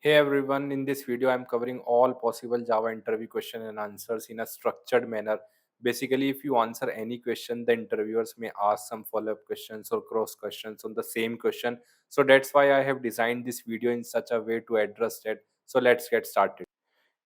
Hey everyone, in this video I'm covering all possible Java interview question and answers in a structured manner. Basically, if you answer any question, the interviewers may ask some follow-up questions or cross questions on the same question. So that's why I have designed this video in such a way to address that. So let's get started.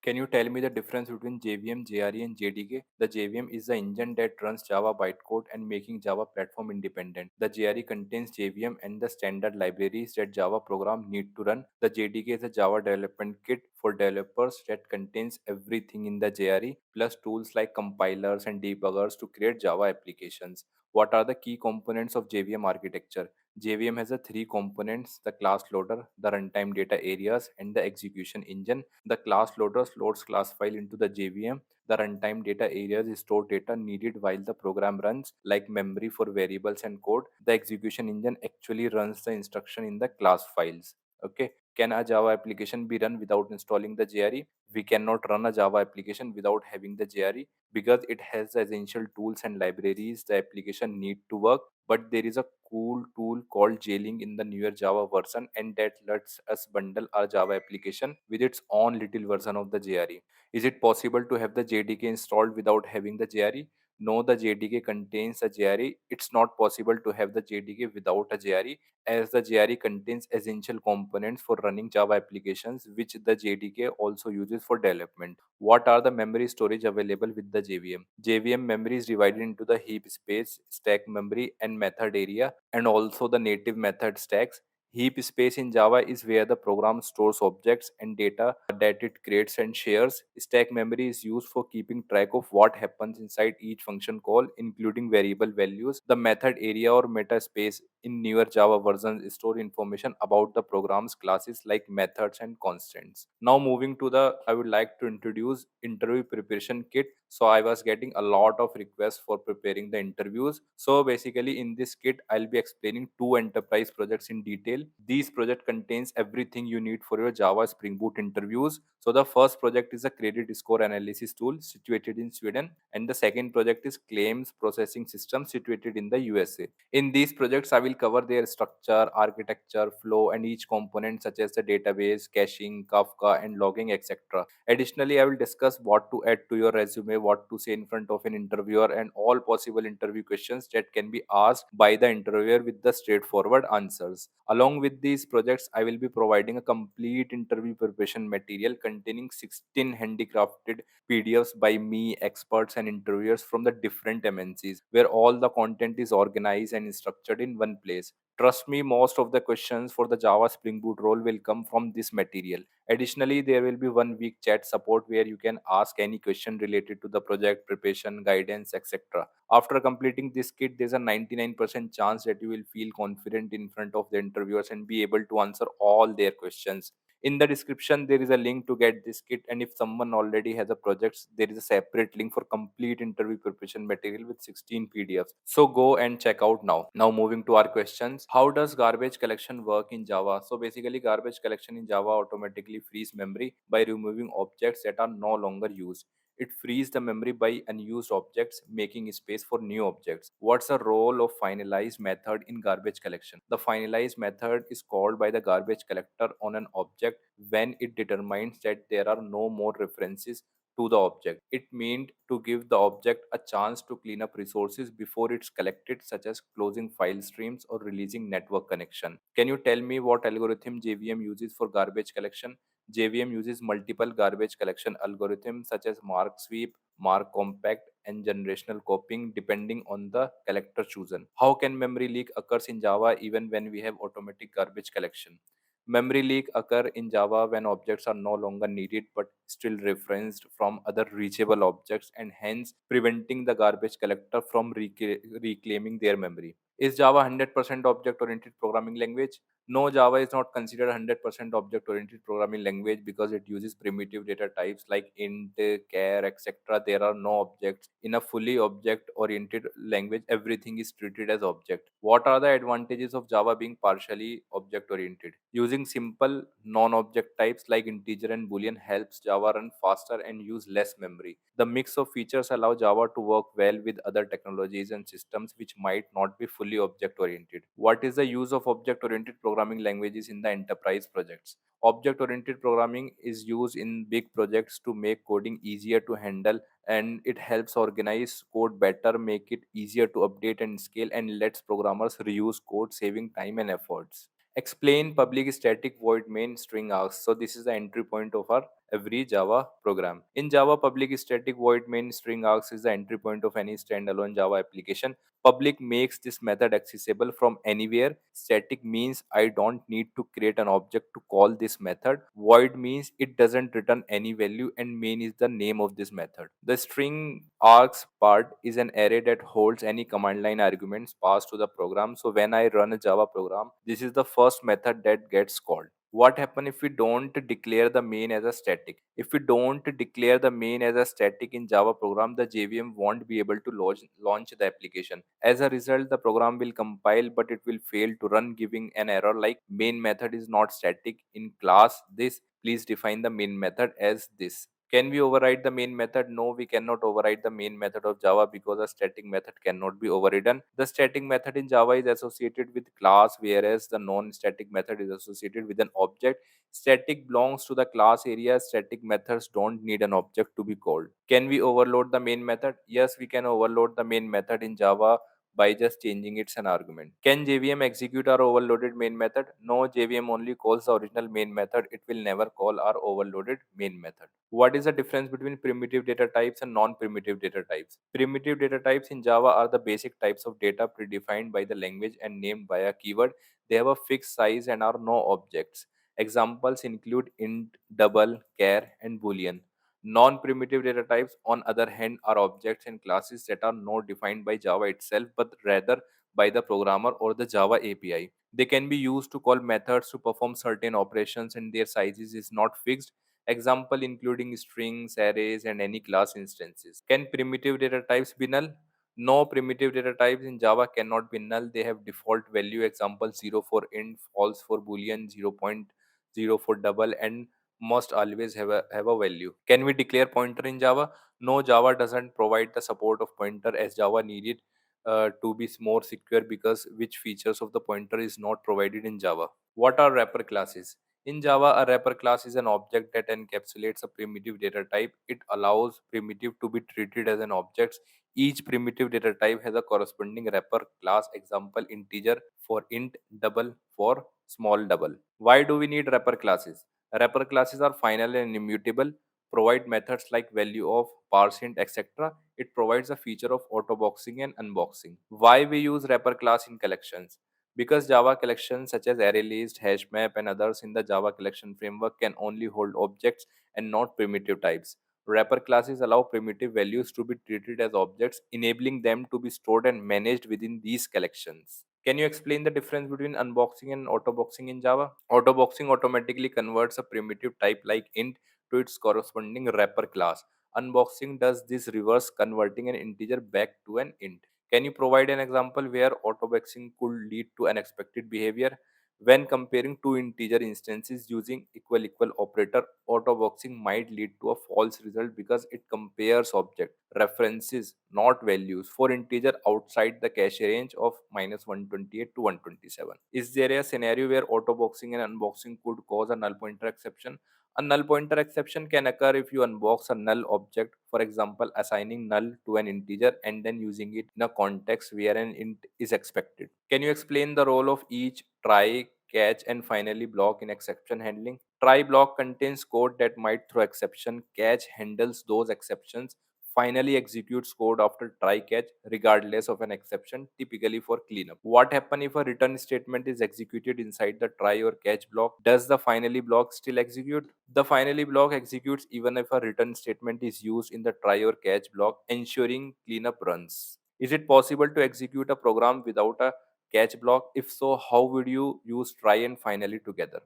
Can you tell me the difference between JVM, JRE, and JDK? The JVM is the engine that runs Java bytecode and making Java platform independent. The JRE contains JVM and the standard libraries that Java program need to run. The JDK is a Java development kit for developers that contains everything in the JRE plus tools like compilers and debuggers to create Java applications. What are the key components of JVM architecture? JVM has a three components: the class loader, the runtime data areas, and the execution engine. The class loader loads class file into the JVM. The runtime data areas store data needed while the program runs, like memory for variables and code. The execution engine actually runs the instruction in the class files. Okay. Can a Java application be run without installing the JRE? We cannot run a Java application without having the JRE because it has the essential tools and libraries the application need to work. But there is a cool tool called Jailing in the newer Java version, and that lets us bundle our Java application with its own little version of the JRE. Is it possible to have the JDK installed without having the JRE? No, the JDK contains a JRE. It's not possible to have the JDK without a JRE, as the JRE contains essential components for running Java applications, which the JDK also uses for development. What are the memory storage available with the JVM? JVM memory is divided into the heap space, stack memory, and method area, and also the native method stacks. Heap space in Java is where the program stores objects and data that it creates and shares. Stack memory is used for keeping track of what happens inside each function call, including variable values. The method area or meta space in newer Java versions store information about the program's classes like methods and constants. Now moving to I would like to introduce interview preparation kit. So I was getting a lot of requests for preparing the interviews. So basically in this kit, I'll be explaining two enterprise projects in detail. These project contains everything you need for your Java Spring Boot interviews. So the first project is a credit score analysis tool situated in Sweden, and the second project is claims processing system situated in the USA. In these projects, I will cover their structure, architecture, flow, and each component such as the database, caching, Kafka, and logging, etc. Additionally, I will discuss what to add to your resume, what to say in front of an interviewer, and all possible interview questions that can be asked by the interviewer with the straightforward answers. Along with these projects, I will be providing a complete interview preparation material containing 16 handicrafted PDFs by me, experts, and interviewers from the different MNCs, where all the content is organized and structured in one place. Trust me, most of the questions for the Java Spring Boot role will come from this material. Additionally, there will be 1 week chat support where you can ask any question related to the project, preparation, guidance, etc. After completing this kit, there's a 99% chance that you will feel confident in front of the interviewers and be able to answer all their questions. In the description, there is a link to get this kit, and if someone already has a project, there is a separate link for complete interview preparation material with 16 PDFs. So go and check out now. Now moving to our questions. How does garbage collection work in Java? So basically, garbage collection in Java automatically frees memory by removing objects that are no longer used. It frees the memory by unused objects, making space for new objects. What's the role of finalized method in garbage collection? The finalized method is called by the garbage collector on an object when it determines that there are no more references to the object. It meant to give the object a chance to clean up resources before it's collected, such as closing file streams or releasing network connection. Can you tell me what algorithm JVM uses for garbage collection? JVM uses multiple garbage collection algorithms such as mark sweep, mark compact, and generational copying depending on the collector chosen. How can memory leak occurs in Java even when we have automatic garbage collection? Memory leak occur in Java when objects are no longer needed but still referenced from other reachable objects, and hence preventing the garbage collector from reclaiming their memory. Is Java 100% object-oriented programming language? No, Java is not considered 100% object-oriented programming language because it uses primitive data types like int, char, etc. There are no objects. In a fully object-oriented language, everything is treated as object. What are the advantages of Java being partially object-oriented? Using simple non-object types like integer and boolean helps Java run faster and use less memory. The mix of features allow Java to work well with other technologies and systems which might not be fully object-oriented. What is the use of object-oriented programming languages in the enterprise projects. Object-oriented programming is used in big projects to make coding easier to handle, and it helps organize code better, make it easier to update and scale, and lets programmers reuse code, saving time and efforts. Explain public static void main string asks. So this is the entry point of our every Java program. In Java, public static void main string asks is the entry point of any standalone Java application. Public makes this method accessible from anywhere. Static means I don't need to create an object to call this method. Void means it doesn't return any value, and main is the name of this method. The string args part is an array that holds any command line arguments passed to the program. So when I run a Java program, this is the first method that gets called. What happen if we don't declare the main as a static? If we don't declare the main as a static in Java program, the JVM won't be able to launch the application. As a result, the program will compile, but it will fail to run, giving an error like main method is not static in class this. Please define the main method as this. Can we override the main method? No, we cannot override the main method of Java because a static method cannot be overridden. The static method in Java is associated with class, whereas the non-static method is associated with an object. Static belongs to the class area. Static methods don't need an object to be called. Can we overload the main method? Yes, we can overload the main method in Java by just changing its an argument. Can JVM execute our overloaded main method? No, JVM only calls the original main method. It will never call our overloaded main method. What is the difference between primitive data types and non-primitive data types? Primitive data types in Java are the basic types of data predefined by the language and named by a keyword. They have a fixed size and are no objects. Examples include int, double, char, and boolean. Non-primitive data types, on other hand, are objects and classes that are not defined by Java itself, but rather by the programmer or the Java API. They can be used to call methods to perform certain operations, and their sizes is not fixed. Example including strings, arrays, and any class instances. Can primitive data types be null? No, primitive data types in Java cannot be null. They have default value. Example 0 for int, false for boolean, 0.0 for double, and must always have a value. Can we declare pointer in Java? No, Java doesn't provide the support of pointer, as Java needed to be more secure, because which features of the pointer is not provided in Java. What are wrapper classes? In Java, a wrapper class is an object that encapsulates a primitive data type. It allows primitive to be treated as an object. Each primitive data type has a corresponding wrapper class. Example integer for int, double for small double. Why do we need wrapper classes? Wrapper classes are final and immutable, provide methods like value of, parseInt, etc. It provides a feature of auto boxing and unboxing. Why we use wrapper class in collections? Because Java collections such as ArrayList, HashMap, and others in the Java collection framework can only hold objects and not primitive types. Wrapper classes allow primitive values to be treated as objects, enabling them to be stored and managed within these collections. Can you explain the difference between unboxing and autoboxing in Java? Autoboxing automatically converts a primitive type like int to its corresponding wrapper class. Unboxing does this reverse, converting an integer back to an int. Can you provide an example where autoboxing could lead to unexpected behavior? When comparing two integer instances using equal equal operator, autoboxing might lead to a false result because it compares object references, not values, for integer outside the cache range of -128 to 127. Is there a scenario where autoboxing and unboxing could cause a null pointer exception? A null pointer exception can occur if you unbox a null object, for example, assigning null to an integer and then using it in a context where an int is expected. Can you explain the role of each try, catch, and finally block in exception handling? Try block contains code that might throw exception. Catch handles those exceptions. Finally executes code after try catch regardless of an exception, typically for cleanup. What happens if a return statement is executed inside the try or catch block? Does the finally block still execute? The finally block executes even if a return statement is used in the try or catch block, ensuring cleanup runs. Is it possible to execute a program without a catch block? If so, how would you use try and finally together?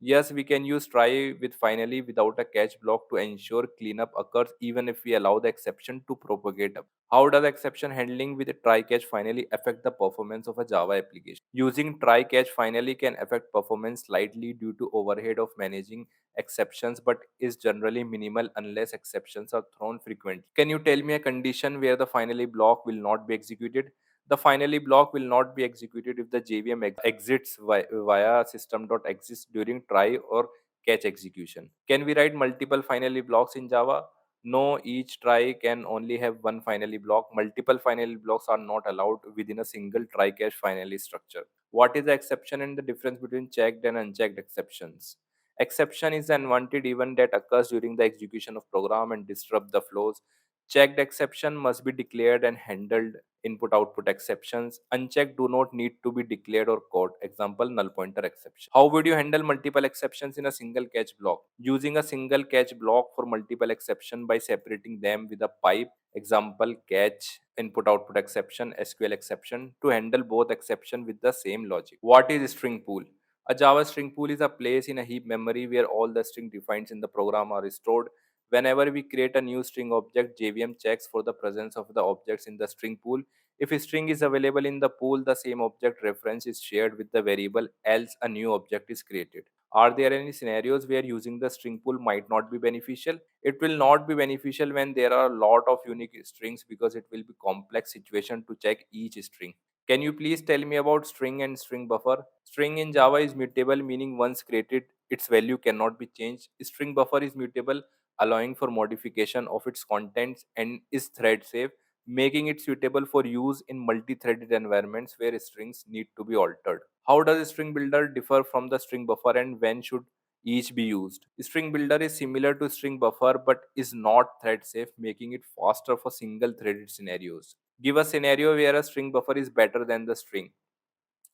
Yes, we can use try with finally without a catch block to ensure cleanup occurs even if we allow the exception to propagate up. How does exception handling with try catch finally affect the performance of a Java application? Using try catch finally can affect performance slightly due to overhead of managing exceptions, but is generally minimal unless exceptions are thrown frequently. Can you tell me a condition where the finally block will not be executed? The finally block will not be executed if the JVM exits via system.exist during try or catch execution. Can we write multiple finally blocks in Java? No, each try can only have one finally block. Multiple finally blocks are not allowed within a single try catch finally structure. What is the exception and the difference between checked and unchecked exceptions? Exception is an unwanted event that occurs during the execution of program and disrupt the flows. Checked exception must be declared and handled. Input output exceptions unchecked do not need to be declared or caught. Example, null pointer exception. How would you handle multiple exceptions in a single catch block? Using a single catch block for multiple exception by separating them with a pipe. Example, catch input output exception, SQL exception, to handle both exception with the same logic. What is string pool? A Java string pool is a place in a heap memory where all the string defined in the program are stored. Whenever we create a new string object, JVM checks for the presence of the objects in the string pool. If a string is available in the pool, the same object reference is shared with the variable, else a new object is created. Are there any scenarios where using the string pool might not be beneficial? It will not be beneficial when there are a lot of unique strings because it will be complex situation to check each string. Can you please tell me about string and string buffer? String in Java is mutable, meaning once created, its value cannot be changed. String buffer is mutable, allowing for modification of its contents, and is thread safe, making it suitable for use in multi-threaded environments where strings need to be altered. How does string builder differ from the string buffer and when should each be used? String builder is similar to string buffer but is not thread safe, making it faster for single threaded scenarios. Give a scenario where a string buffer is better than the string.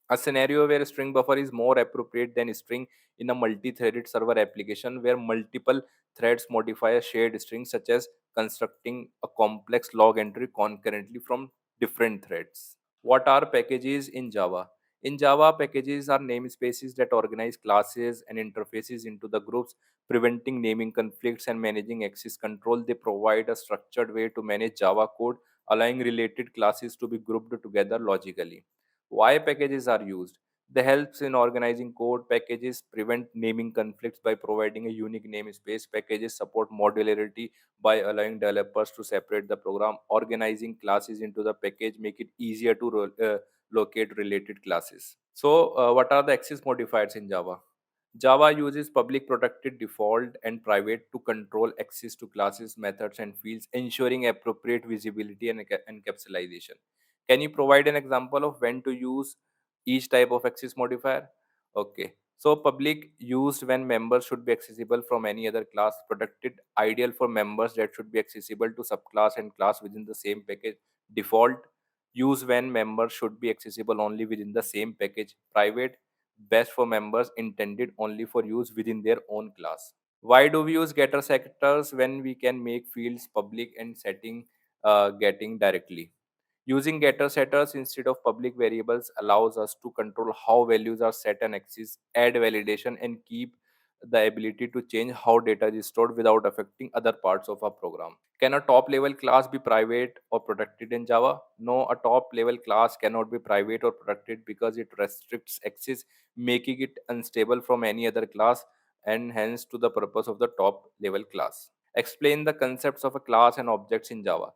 A scenario where a string buffer is more appropriate than string in a multi-threaded server application where multiple threads modify a shared string, such as constructing a complex log entry concurrently from different threads. What are packages in Java? In Java, packages are namespaces that organize classes and interfaces into the groups, preventing naming conflicts and managing access control. They provide a structured way to manage Java code, allowing related classes to be grouped together logically. Why packages are used? They helps in organizing code. Packages prevent naming conflicts by providing a unique namespace. Packages support modularity by allowing developers to separate the program. Organizing classes into the package make it easier to locate related classes. So, what are the access modifiers in Java? Java uses public protected default and private to control access to classes, methods, and fields, ensuring appropriate visibility and encapsulation. Can you provide an example of when to use each type of access modifier? Okay. So public used when members should be accessible from any other class. Protected ideal for members that should be accessible to subclass and class within the same package. Default use when members should be accessible only within the same package. Private best for members intended only for use within their own class. Why do we use getter setters when we can make fields public and setting getting directly? Using getter setters instead of public variables allows us to control how values are set and accessed, add validation, and keep the ability to change how data is stored without affecting other parts of our program. Can a top level class be private or protected in Java? No, a top level class cannot be private or protected because it restricts access, making it unstable from any other class and hence to the purpose of the top level class. Explain the concepts of a class and objects in Java.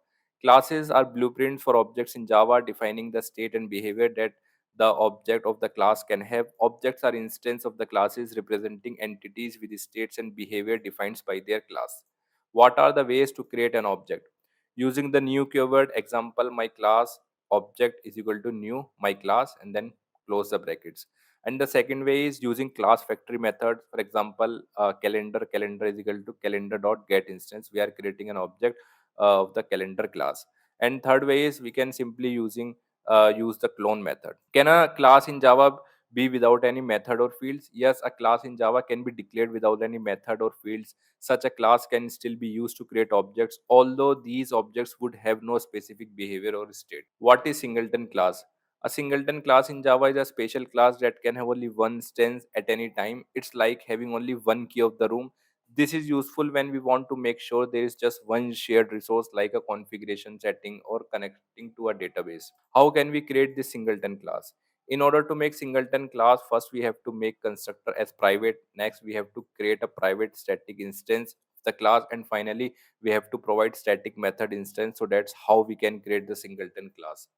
Classes are blueprints for objects in Java, defining the state and behavior that the object of the class can have. Objects are instances of the classes representing entities with states and behavior defined by their class. What are the ways to create an object? Using the new keyword, example, my class object is equal to new my class, and then close the brackets. And the second way is using class factory method. For example, calendar is equal to calendar dot get instance. We are creating an object of the calendar class. And third way is we can simply use the clone method. Can a class in Java be without any method or fields? Yes, a class in Java can be declared without any method or fields. Such a class can still be used to create objects, although these objects would have no specific behavior or state. What is singleton class? A singleton class in Java is a special class that can have only one instance at any time. It's like having only one key of the room. This is useful when we want to make sure there is just one shared resource like a configuration setting or connecting to a database. How can we create this singleton class? In order to make singleton class, first we have to make constructor as private. Next, we have to create a private static instance of the class, and finally we have to provide static method instance. So that's how we can create the singleton class.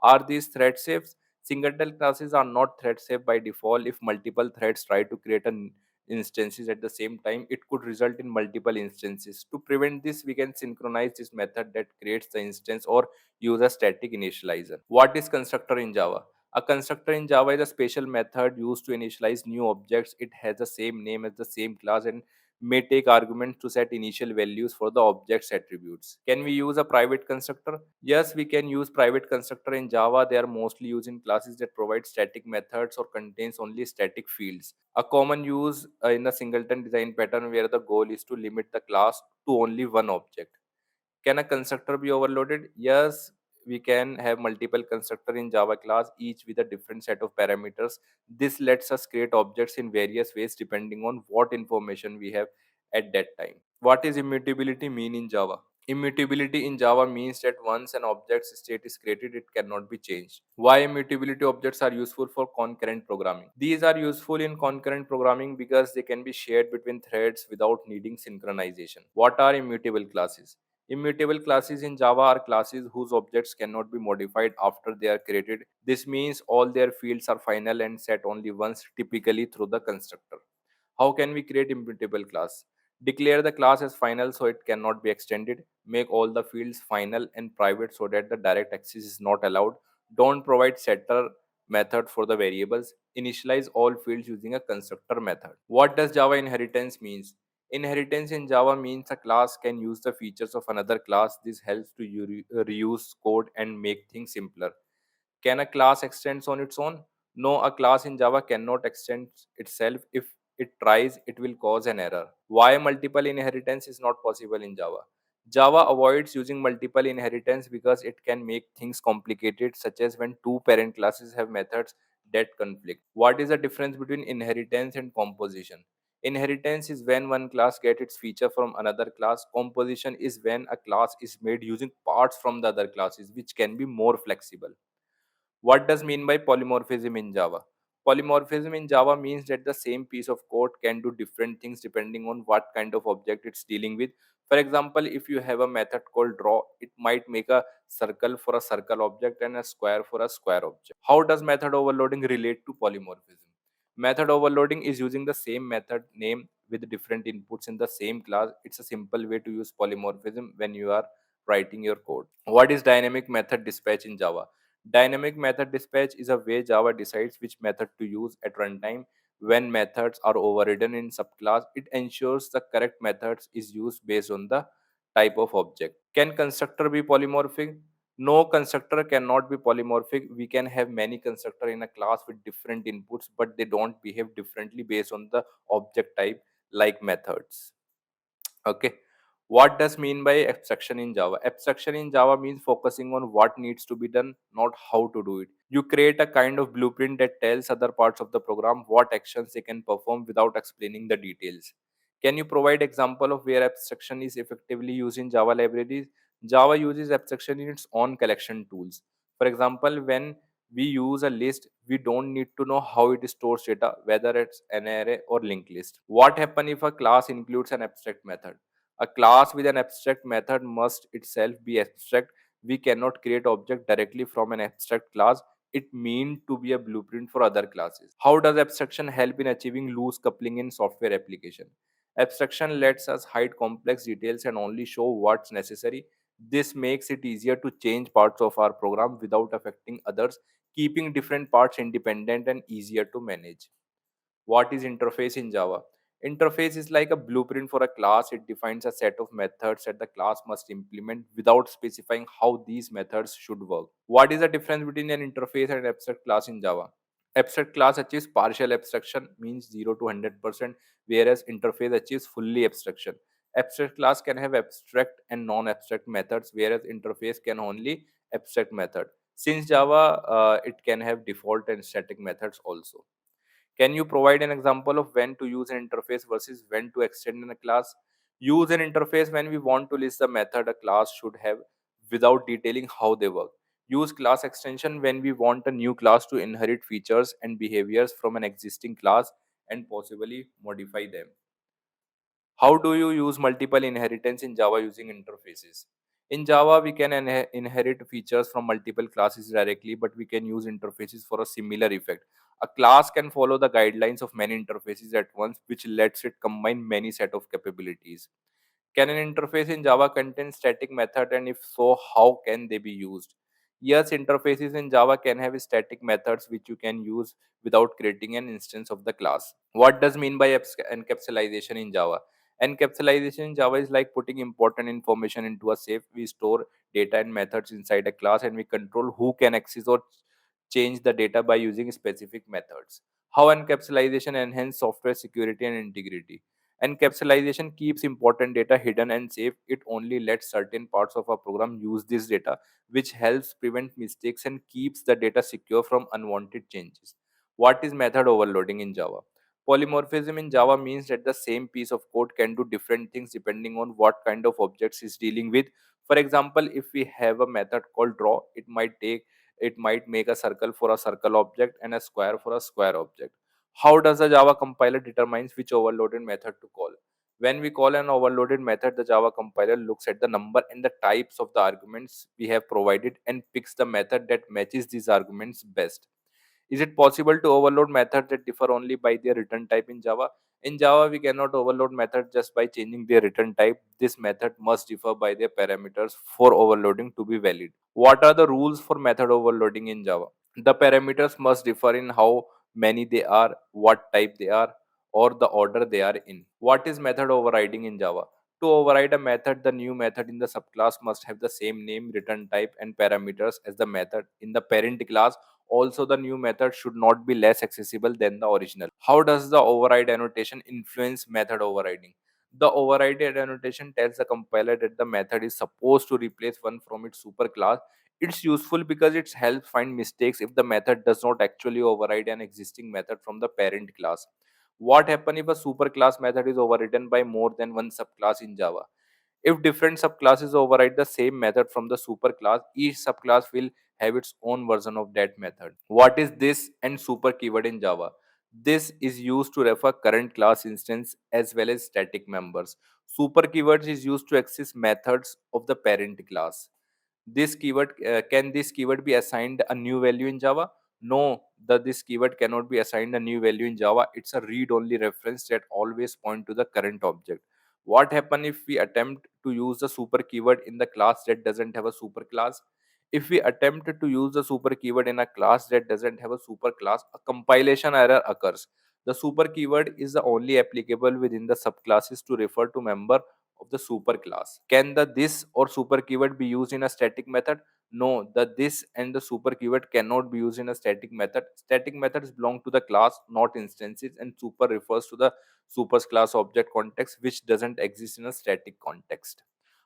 Are these thread safe? Singleton classes are not thread safe by default. If multiple threads try to create an instances at the same time, it could result in multiple instances. To prevent this, we can synchronize this method that creates the instance or use a static initializer. What is constructor in Java? A constructor in Java is a special method used to initialize new objects. It has the same name as the same class and may take arguments to set initial values for the object's attributes. Can we use a private constructor? Yes, we can use private constructor in Java. They are mostly used in classes that provide static methods or contains only static fields. A common use in the singleton design pattern where the goal is to limit the class to only one object. Can a constructor be overloaded? Yes, we can have multiple constructor in Java class, each with a different set of parameters. This lets us create objects in various ways depending on what information we have at that time. What is immutability mean in Java? Immutability in Java means that once an object's state is created, it cannot be changed. Why immutability objects are useful for concurrent programming? These are useful in concurrent programming because they can be shared between threads without needing synchronization. What are immutable classes? Immutable classes in Java are classes whose objects cannot be modified after they are created. This means all their fields are final and set only once, typically through the constructor. How can we create immutable class? Declare the class as final so it cannot be extended. Make all the fields final and private so that the direct access is not allowed. Don't provide setter method for the variables. Initialize all fields using a constructor method. What does Java inheritance means? Inheritance in Java means a class can use the features of another class. This helps to reuse code and make things simpler. Can a class extend on its own? No, a class in Java cannot extend itself. If it tries, it will cause an error. Why multiple inheritance is not possible in Java? Java avoids using multiple inheritance because it can make things complicated, such as when two parent classes have methods that conflict. What is the difference between inheritance and composition? Inheritance is when one class gets its feature from another class. Composition is when a class is made using parts from the other classes, which can be more flexible. What does mean by polymorphism in Java? Polymorphism in Java means that the same piece of code can do different things depending on what kind of object it's dealing with. For example, if you have a method called draw, it might make a circle for a circle object and a square for a square object. How does method overloading relate to polymorphism? Method overloading is using the same method name with different inputs in the same class. It's a simple way to use polymorphism when you are writing your code. What is dynamic method dispatch in Java? Dynamic method dispatch is a way Java decides which method to use at runtime. When methods are overridden in subclass, it ensures the correct methods is used based on the type of object. Can constructor be polymorphic? No, constructor cannot be polymorphic. We can have many constructor in a class with different inputs, but they don't behave differently based on the object type like methods. Okay. What does mean by abstraction in Java? Abstraction in Java means focusing on what needs to be done, not how to do it. You create a kind of blueprint that tells other parts of the program what actions they can perform without explaining the details. Can you provide example of where abstraction is effectively used in Java libraries? Java uses abstraction in its own collection tools. For example, when we use a list, we don't need to know how it stores data, whether it's an array or linked list. What happens if a class includes an abstract method? A class with an abstract method must itself be abstract. We cannot create object directly from an abstract class. It means to be a blueprint for other classes. How does abstraction help in achieving loose coupling in software application? Abstraction lets us hide complex details and only show what's necessary. This makes it easier to change parts of our program without affecting others, keeping different parts independent and easier to manage. What is interface in Java? Interface is like a blueprint for a class. It defines a set of methods that the class must implement without specifying how these methods should work. What is the difference between an interface and an abstract class in Java? Abstract class achieves partial abstraction, means 0 to 100%, whereas interface achieves fully abstraction. Abstract class can have abstract and non-abstract methods, whereas interface can only abstract method. Since Java, it can have default and static methods also. Can you provide an example of when to use an interface versus when to extend in a class? Use an interface when we want to list the method a class should have without detailing how they work. Use class extension when we want a new class to inherit features and behaviors from an existing class and possibly modify them. How do you use multiple inheritance in Java using interfaces? In Java, we can inherit features from multiple classes directly, but we can use interfaces for a similar effect. A class can follow the guidelines of many interfaces at once, which lets it combine many set of capabilities. Can an interface in Java contain static method, and if so, how can they be used? Yes, interfaces in Java can have static methods which you can use without creating an instance of the class. What does mean by encapsulation in Java? Encapsulation in Java is like putting important information into a safe. We store data and methods inside a class, and we control who can access or change the data by using specific methods. How encapsulation enhance software security and integrity? Encapsulation keeps important data hidden and safe. It only lets certain parts of a program use this data, which helps prevent mistakes and keeps the data secure from unwanted changes. What is method overloading in Java? Polymorphism in Java means that the same piece of code can do different things depending on what kind of objects it's dealing with. For example, if we have a method called draw, it might make a circle for a circle object and a square for a square object. How does the Java compiler determines which overloaded method to call? When we call an overloaded method, the Java compiler looks at the number and the types of the arguments we have provided and picks the method that matches these arguments best. Is it possible to overload methods that differ only by their return type in Java? In Java, we cannot overload methods just by changing their return type. This method must differ by their parameters for overloading to be valid. What are the rules for method overloading in Java? The parameters must differ in how many they are, what type they are, or the order they are in. What is method overriding in Java? To override a method, the new method in the subclass must have the same name, return type, and parameters as the method in the parent class. Also, the new method should not be less accessible than the original. How does the override annotation influence method overriding? The override annotation tells the compiler that the method is supposed to replace one from its superclass. It's useful because it helps find mistakes if the method does not actually override an existing method from the parent class. What happens if a superclass method is overridden by more than one subclass in Java? If different subclasses override the same method from the superclass, each subclass will have its own version of that method. What is this and super keyword in Java? This is used to refer current class instance as well as static members. Super keywords is used to access methods of the parent class. This keyword can this keyword be assigned a new value in Java? No, this keyword cannot be assigned a new value in Java. It's a read only reference that always point to the current object. What happen if we attempt to use the super keyword in the class that doesn't have a super class? If we attempt to use the super keyword in a class that doesn't have a super class, a compilation error occurs. The super keyword is the only applicable within the subclasses to refer to member of the super class. Can the this or super keyword be used in a static method? No, the this and the super keyword cannot be used in a static method. Static methods belong to the class, not instances, and super refers to the super's class object context, which doesn't exist in a static context.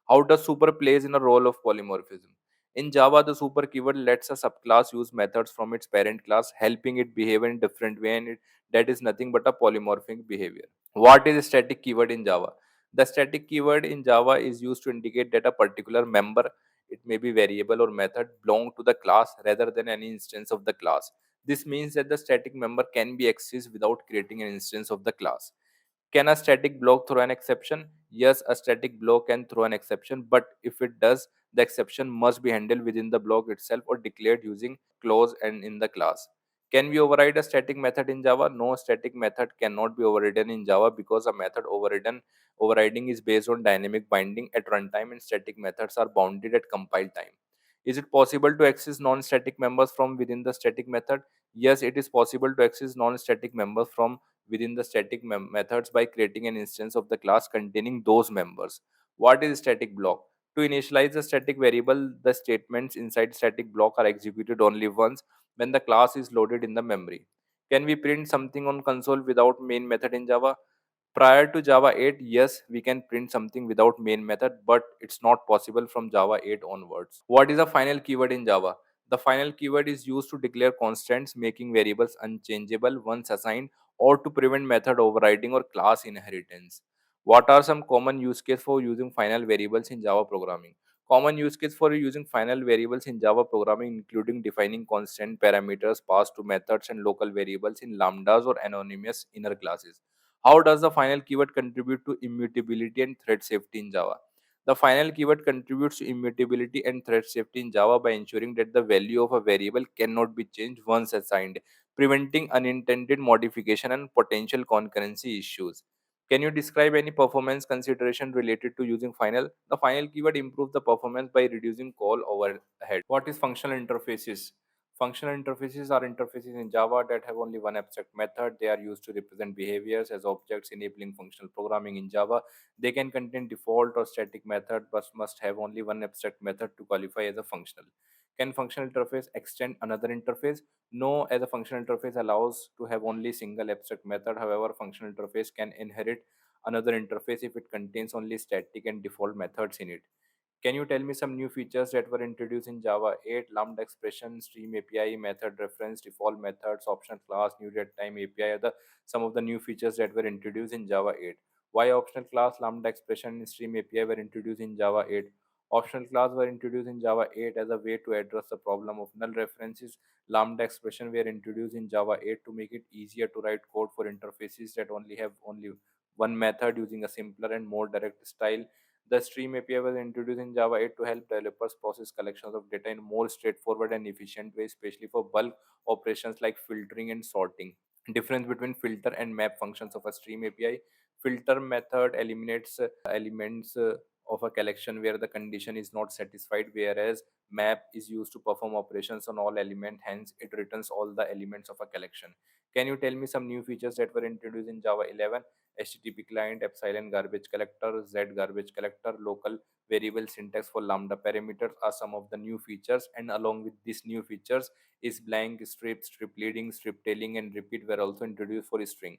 How does super plays in a role of polymorphism? In Java, the super keyword lets a subclass use methods from its parent class, helping it behave in a different way, and that is nothing but a polymorphic behavior. What is a static keyword in Java? The static keyword in Java is used to indicate that a particular member, it may be variable or method, belong to the class rather than any instance of the class. This means that the static member can be accessed without creating an instance of the class. Can a static block throw an exception? Yes, a static block can throw an exception, but if it does, the exception must be handled within the block itself or declared using clause and in the class. Can we override a static method in Java? No, static method cannot be overridden in Java because a method overriding is based on dynamic binding at runtime and static methods are bounded at compile time. Is it possible to access non-static members from within the static method? Yes, it is possible to access non-static members from within the static methods by creating an instance of the class containing those members. What is static block? To initialize a static variable, the statements inside static block are executed only once when the class is loaded in the memory. Can we print something on console without main method in Java? Prior to Java 8, yes, we can print something without main method, but it's not possible from Java 8 onwards. What is a final keyword in Java? The final keyword is used to declare constants, making variables unchangeable once assigned, or to prevent method overriding or class inheritance. What are some common use cases for using final variables in Java programming? Common use case for using final variables in Java programming including defining constant parameters passed to methods and local variables in lambdas or anonymous inner classes. How does the final keyword contribute to immutability and thread safety in Java? The final keyword contributes to immutability and thread safety in Java by ensuring that the value of a variable cannot be changed once assigned, preventing unintended modification and potential concurrency issues. Can you describe any performance consideration related to using final? The final keyword improves the performance by reducing call overhead. What is functional interfaces? Functional interfaces are interfaces in Java that have only one abstract method. They are used to represent behaviors as objects, enabling functional programming in Java. They can contain default or static method, but must have only one abstract method to qualify as a functional. Can functional interface extend another interface? No, as a functional interface allows to have only single abstract method. However, functional interface can inherit another interface if it contains only static and default methods in it. Can you tell me some new features that were introduced in Java 8? Lambda expression, stream API, method reference, default methods, optional class, new time API are some of the new features that were introduced in Java 8. Why optional class, lambda expression, and stream API were introduced in Java 8? Optional class were introduced in Java 8 as a way to address the problem of null references. Lambda expression were introduced in Java 8 to make it easier to write code for interfaces that only have only one method using a simpler and more direct style. The Stream API was introduced in Java 8 to help developers process collections of data in more straightforward and efficient way, especially for bulk operations like filtering and sorting. Difference between filter and map functions of a Stream API. Filter method eliminates elements of a collection where the condition is not satisfied, whereas map is used to perform operations on all elements, hence it returns all the elements of a collection. Can you tell me some new features that were introduced in Java 11? HTTP client, epsilon garbage collector, Z garbage collector, local variable syntax for lambda parameters are some of the new features. And along with these new features is blank, strip, strip leading, strip tailing, and repeat were also introduced for string.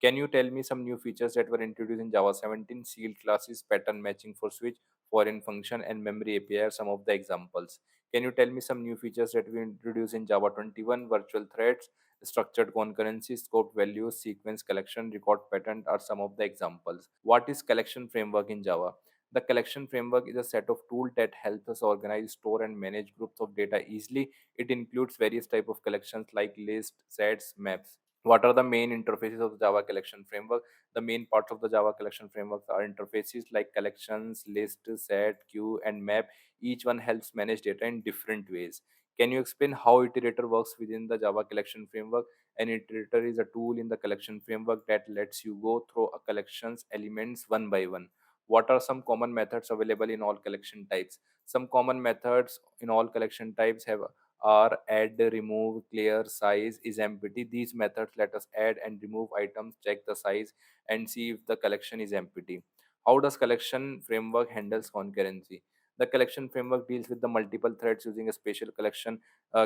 Can you tell me some new features that were introduced in Java 17? Sealed classes, pattern matching for switch, foreign function, and memory API are some of the examples. Can you tell me some new features that we introduced in Java 21? Virtual threads, structured concurrency, scope values, sequence collection, record pattern are some of the examples. What is collection framework in Java? The collection framework is a set of tools that help us organize, store, and manage groups of data easily. It includes various type of collections like list, sets, maps. What are the main interfaces of the Java collection framework? The main parts of the Java collection framework are interfaces like collections, list, set, queue, and map. Each one helps manage data in different ways. Can you explain how iterator works within the Java collection framework? An iterator is a tool in the collection framework that lets you go through a collection's elements one by one. What are some common methods available in all collection types? Some common methods in all collection types have are add, remove, clear, size, is empty. These methods let us add and remove items, check the size, and see if the collection is empty. How does collection framework handles concurrency? The collection framework deals with the multiple threads using a special collection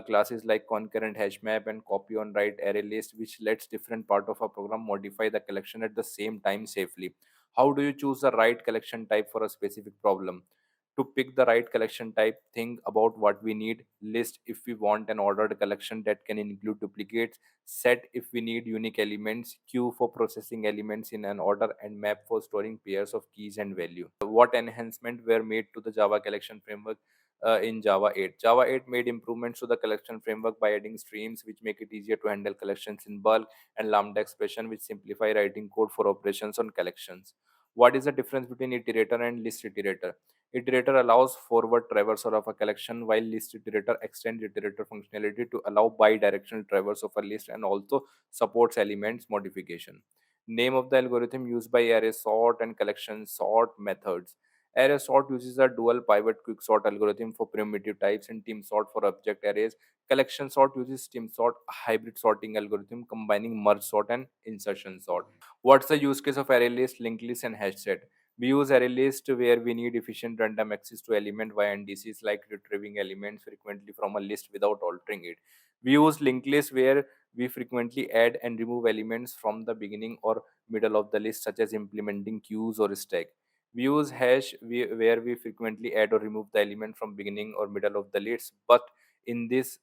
classes like concurrent hash map and copy on write array list, which lets different part of a program modify the collection at the same time safely. How do you choose the right collection type for a specific problem? To pick the right collection type, think about what we need. List if we want an ordered collection that can include duplicates. Set if we need unique elements. Queue for processing elements in an order, and map for storing pairs of keys and value. What enhancement were made to the Java collection framework in Java 8? Java 8 made improvements to the collection framework by adding streams, which make it easier to handle collections in bulk, and lambda expression, which simplify writing code for operations on collections. What is the difference between iterator and list iterator? Iterator allows forward traversal of a collection, while list iterator extends iterator functionality to allow bi-directional traverse of a list and also supports elements modification. Name of the algorithm used by array sort and collection sort methods. Array sort uses a dual pivot quicksort algorithm for primitive types and team sort for object arrays. Collection sort uses team sort, a hybrid sorting algorithm combining merge sort and insertion sort. What's the use case of array list, linked list, and hash set? We use array list where we need efficient random access to element via indices, like retrieving elements frequently from a list without altering it. We use linked list where we frequently add and remove elements from the beginning or middle of the list, such as implementing queues or stack. We use where we frequently add or remove the element from beginning or middle of the list, but in this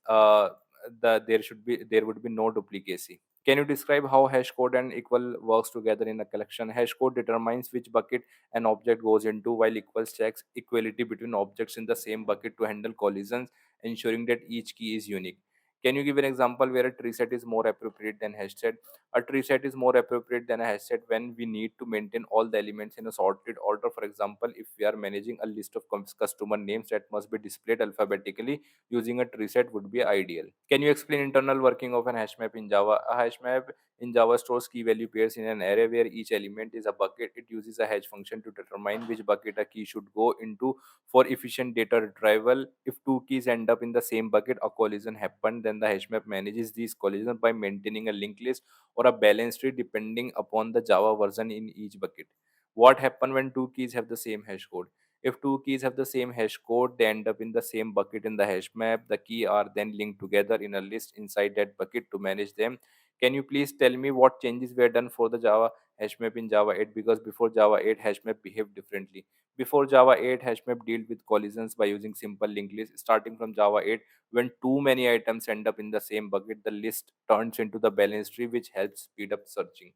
there would be no duplicacy. Can you describe how hash code and equal works together in a collection? Hash code determines which bucket an object goes into, while equals checks equality between objects in the same bucket to handle collisions, ensuring that each key is unique. Can you give an example where a tree set is more appropriate than hash set? A tree set is more appropriate than a hash set when we need to maintain all the elements in a sorted order. For example, if we are managing a list of customer names that must be displayed alphabetically, using a tree set would be ideal. Can you explain internal working of an hash map in Java? A hash map in Java stores key value pairs in an array where each element is a bucket. It uses a hash function to determine which bucket a key should go into for efficient data retrieval. If two keys end up in the same bucket, a collision happened. Then the hash map manages these collisions by maintaining a linked list or a balance tree depending upon the Java version in each bucket. What happens when two keys have the same hash code? If two keys have the same hash code, they end up in the same bucket in the hash map. The key are then linked together in a list inside that bucket to manage them. Can you please tell me what changes were done for the Java hash map in Java 8? Because before Java 8, hash map behaved differently. Before Java 8, hashmap dealt with collisions by using simple linked lists. Starting from Java 8, when too many items end up in the same bucket, the list turns into the balance tree, which helps speed up searching.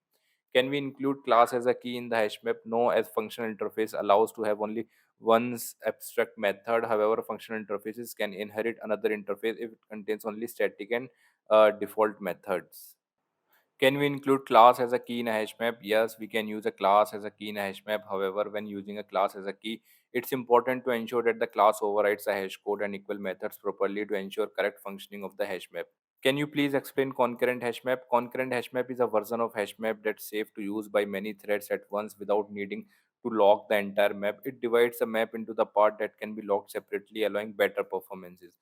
Can we include class as a key in the hashmap? No, as functional interface allows to have only one abstract method. However, functional interfaces can inherit another interface if it contains only static and default methods. Can we include class as a key in a hash map? Yes, we can use a class as a key in a hash map. However, when using a class as a key, it's important to ensure that the class overrides a hash code and equal methods properly to ensure correct functioning of the hash map. Can you please explain concurrent hash map? Concurrent hash map is a version of hash map that's safe to use by many threads at once without needing to lock the entire map. It divides a map into the part that can be locked separately, allowing better performances.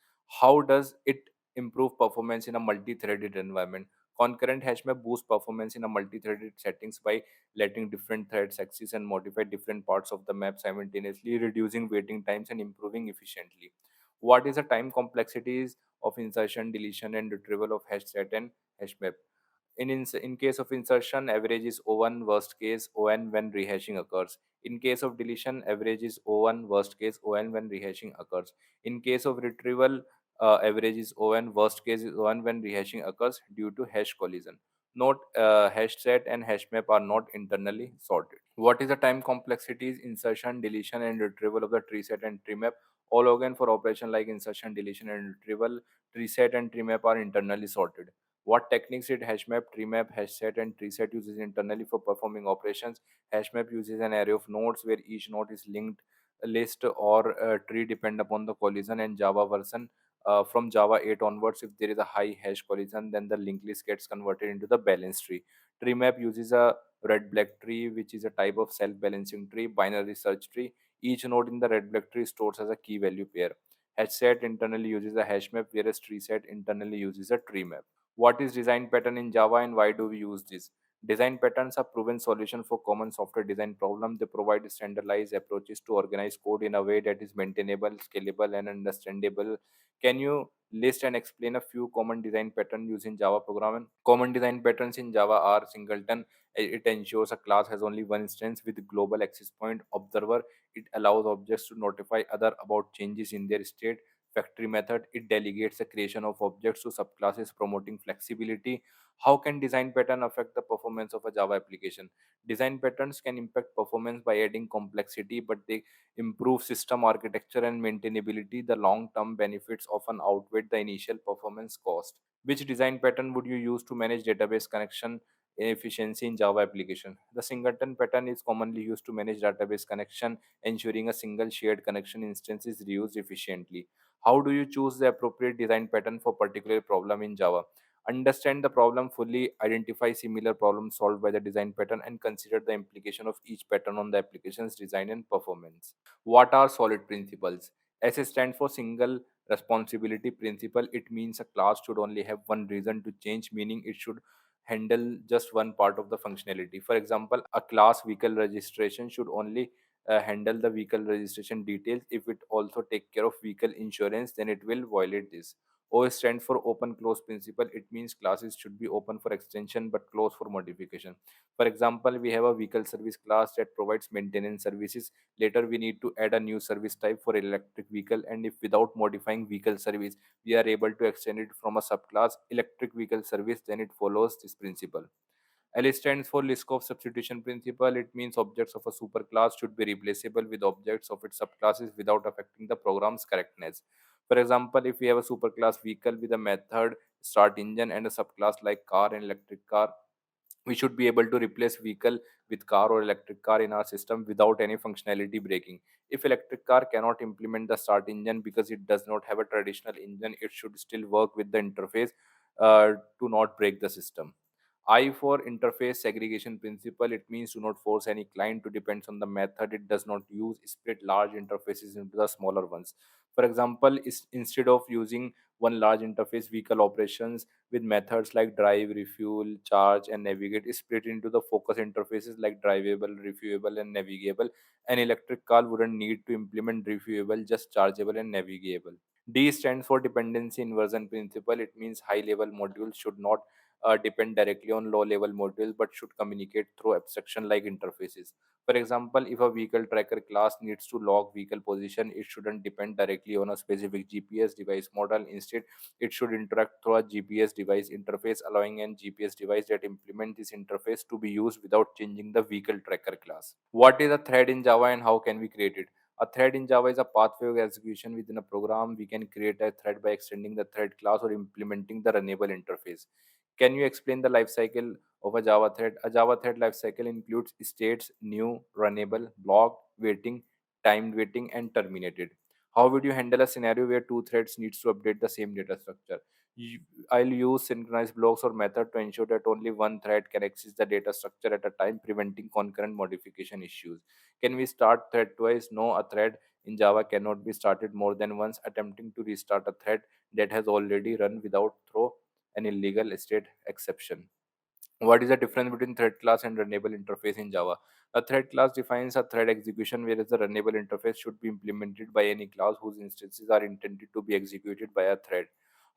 How does it improve performance in a multi-threaded environment? Concurrent hash map boosts performance in a multi-threaded settings by letting different threads access and modify different parts of the map simultaneously, reducing waiting times and improving efficiently. What is the time complexities of insertion, deletion, and retrieval of hash set and hash map? In case of insertion, average is O1, worst case ON when rehashing occurs. In case of deletion, average is O1, worst case ON when rehashing occurs. In case of retrieval, average is ON, worst case is ON when rehashing occurs due to hash collision. Note, hash set and hash map are not internally sorted. What is the time complexities, insertion, deletion, and retrieval of the tree set and tree map? All organ for operation like insertion, deletion, and retrieval, tree set and tree map are internally sorted. What techniques did hashmap, treemap, hashset, and treeset uses internally for performing operations? Hashmap uses an array of nodes where each node is linked a list or a tree depend upon the collision and Java version. From Java 8 onwards, if there is a high hash collision, then the linked list gets converted into the balance tree. Tree map uses a red black tree, which is a type of self balancing tree, binary search tree. Each node in the red black tree stores as a key value pair. Hash set internally uses a hash map, whereas tree set internally uses a tree map. What is design pattern in Java and why do we use this? Design patterns are proven solution for common software design problems. They provide standardized approaches to organize code in a way that is maintainable, scalable, and understandable. Can you list and explain a few common design patterns used in Java programming? Common design patterns in Java are singleton. It ensures a class has only one instance with global access point observer. It allows objects to notify other about changes in their state. Factory method, it delegates the creation of objects to subclasses, promoting flexibility. How can design pattern affect the performance of a Java application? Design patterns can impact performance by adding complexity, but they improve system architecture and maintainability. The long term benefits often outweigh the initial performance cost. Which design pattern would you use to manage database connection efficiency in Java application? The singleton pattern is commonly used to manage database connection, ensuring a single shared connection instance is reused efficiently. How do you choose the appropriate design pattern for particular problem in Java? Understand the problem fully, identify similar problems solved by the design pattern, and consider the implication of each pattern on the application's design and performance. What are solid principles? S stands for single responsibility principle. It means a class should only have one reason to change, meaning it should handle just one part of the functionality. For example, a class vehicle registration should only handle the vehicle registration details. If it also take care of vehicle insurance, then it will violate this. O stands for open close principle. It means classes should be open for extension but closed for modification. For example, we have a vehicle service class that provides maintenance services. Later we need to add a new service type for electric vehicle, and if without modifying vehicle service we are able to extend it from a subclass electric vehicle service, then it follows this principle. L stands for Liskov substitution principle. It means objects of a superclass should be replaceable with objects of its subclasses without affecting the program's correctness. For example, if we have a superclass vehicle with a method start engine and a subclass like car and electric car, we should be able to replace vehicle with car or electric car in our system without any functionality breaking. If electric car cannot implement the start engine because it does not have a traditional engine, it should still work with the interface to not break the system. I for interface segregation principle, it means do not force any client to depend on the method it does not use. Split large interfaces into the smaller ones. For example, instead of using one large interface vehicle operations with methods like drive, refuel, charge, and navigate is split into the focus interfaces like drivable, refuelable, and navigable. An electric car wouldn't need to implement refuelable, just chargeable and navigable. D stands for dependency inversion principle. It means high level modules should not depend directly on low level modules but should communicate through abstraction like interfaces. For example, if a vehicle tracker class needs to log vehicle position, it shouldn't depend directly on a specific GPS device model. Instead, it should interact through a GPS device interface, allowing an GPS device that implement this interface to be used without changing the vehicle tracker class. What is a thread in Java and how can we create it? A thread in Java is a pathway of execution within a program. We can create a thread by extending the thread class or implementing the runnable interface. Can you explain the lifecycle of a Java thread? A Java thread lifecycle includes states, new, runnable, block, waiting, timed waiting, and terminated. How would you handle a scenario where two threads needs to update the same data structure? You- I'll use synchronized blocks or method to ensure that only one thread can access the data structure at a time, preventing concurrent modification issues. Can we start thread twice? No, a thread in Java cannot be started more than once. Attempting to restart a thread that has already run without throw an illegal state exception. What is the difference between thread class and runnable interface in Java? A thread class defines a thread execution, whereas the runnable interface should be implemented by any class whose instances are intended to be executed by a thread.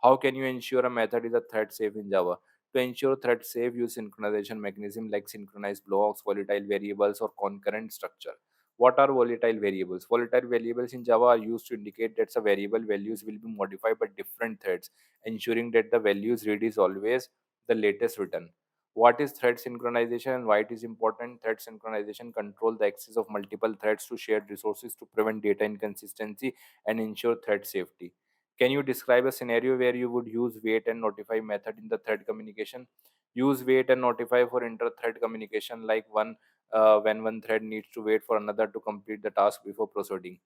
How can you ensure a method is a thread safe in Java? To ensure thread safe, use synchronization mechanism like synchronized blocks, volatile variables, or concurrent structure. What are volatile variables? Volatile variables in Java are used to indicate that the variable values will be modified by different threads, ensuring that the values read is always the latest written. What is thread synchronization and why it is important? Thread synchronization control the access of multiple threads to shared resources to prevent data inconsistency and ensure thread safety. Can you describe a scenario where you would use wait and notify method in the thread communication? Use wait and notify for inter-thread communication, like when one thread needs to wait for another to complete the task before proceeding.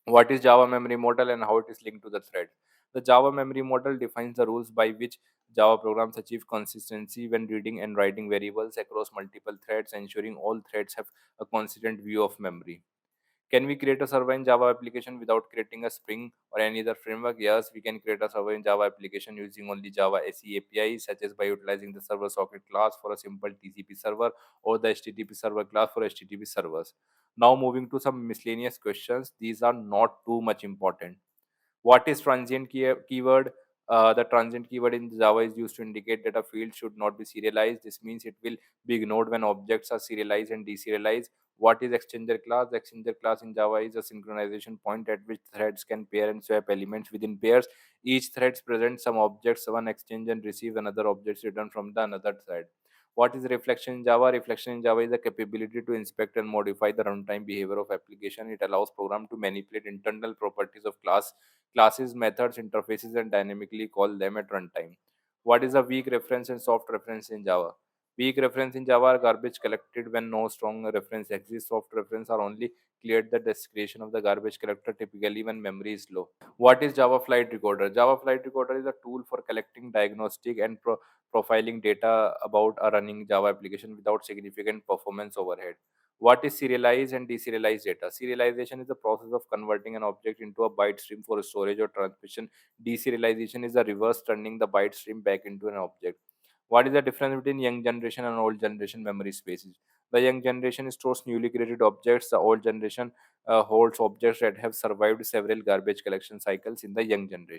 What is Java memory model and how it is linked to the thread? The Java memory model defines the rules by which Java programs achieve consistency when reading and writing variables across multiple threads, ensuring all threads have a consistent view of memory. Can we create a server in Java application without creating a Spring or any other framework? Yes, we can create a server in Java application using only Java SE API, such as by utilizing the server socket class for a simple TCP server or the HTTP server class for HTTP servers. Now moving to some miscellaneous questions. These are not too much important. What is transient keyword? The transient keyword in Java is used to indicate that a field should not be serialized. This means it will be ignored when objects are serialized and deserialized. What is exchanger class? The exchanger class in Java is a synchronization point at which threads can pair and swap elements within pairs. Each thread presents some objects, one exchange and receive another objects returned from the another thread. What is reflection in Java? Reflection in Java is the capability to inspect and modify the runtime behavior of application. It allows program to manipulate internal properties of classes, methods, interfaces, and dynamically call them at runtime. What is a weak reference and soft reference in Java? Weak reference in Java are garbage collected when no strong reference exists. Soft reference are only cleared the destination of the garbage collector, typically when memory is low. What is Java Flight Recorder? Java Flight Recorder is a tool for collecting diagnostic and profiling data about a running Java application without significant performance overhead. What is serialized and deserialized data? Serialization is the process of converting an object into a byte stream for storage or transmission. Deserialization is the reverse, turning the byte stream back into an object. What is the difference between young generation and old generation memory spaces? The young generation stores newly created objects. The old generation holds objects that have survived several garbage collection cycles in the young generation.